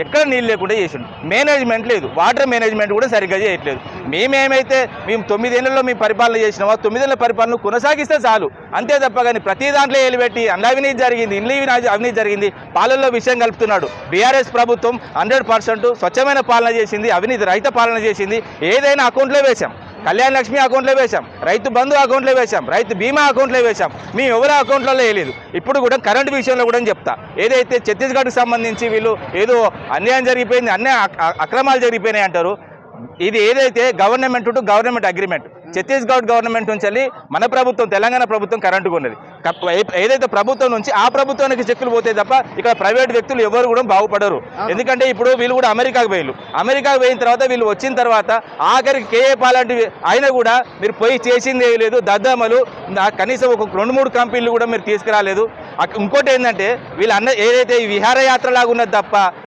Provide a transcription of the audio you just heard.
ఎక్కడ నీళ్ళు లేకుండా చేసిండు. మేనేజ్మెంట్ లేదు, వాటర్ మేనేజ్మెంట్ కూడా సరిగ్గా చేయట్లేదు. మేము 9 ఏళ్లలో మేము పరిపాలన చేసినామా, 9 ఏళ్ల పరిపాలన కొనసాగిస్తే చాలు, అంతే తప్ప కానీ ప్రతి దాంట్లో ఏలుపెట్టి అన్న అవినీతి జరిగింది, ఇల్లు అవినీతి జరిగింది, పాలనలో విషయం కలుపుతున్నాడు. బీఆర్ఎస్ ప్రభుత్వం 100% స్వచ్ఛమైన పాలన చేసింది, అవినీతి రహిత పాలన చేసింది. ఏదైనా అకౌంట్లో వేశాం, కళ్యాణ లక్ష్మి అకౌంట్లో వేశాం, రైతు బంధు అకౌంట్లో వేశాం, రైతు బీమా అకౌంట్లో వేశాం, మేము ఎవరి అకౌంట్లలో వేయలేదు. ఇప్పుడు కూడా కరెంటు విషయంలో కూడా చెప్తా, ఏదైతే ఛత్తీస్గఢ్కి సంబంధించి వీళ్ళు ఏదో అన్యాయం జరిగిపోయింది, అక్రమాలు జరిగిపోయినాయి అంటారు. ఇది ఏదైతే government to government agreement, Chhattisgarh government నుంచి వెళ్ళి మన ప్రభుత్వం తెలంగాణ ప్రభుత్వం కరెంటు కొన్నది. ఏదైతే ప్రభుత్వం నుంచి ఆ ప్రభుత్వానికి చెక్కులు పోతాయి తప్ప ఇక్కడ ప్రైవేట్ వ్యక్తులు ఎవరు కూడా బాగుపడరు. ఎందుకంటే ఇప్పుడు వీళ్ళు కూడా అమెరికాకు పోయిన తర్వాత వీళ్ళు వచ్చిన తర్వాత ఆఖరికి కేఏ పాలాంటి అయినా కూడా మీరు పోయి చేసింది లేదు, దద్దమ్మలు కనీసం ఒక 2-3 కంపెనీలు కూడా మీరు తీసుకురాలేదు. ఇంకోటి ఏంటంటే వీళ్ళు ఏదైతే ఈ విహారయాత్ర లాగా ఉన్నది తప్ప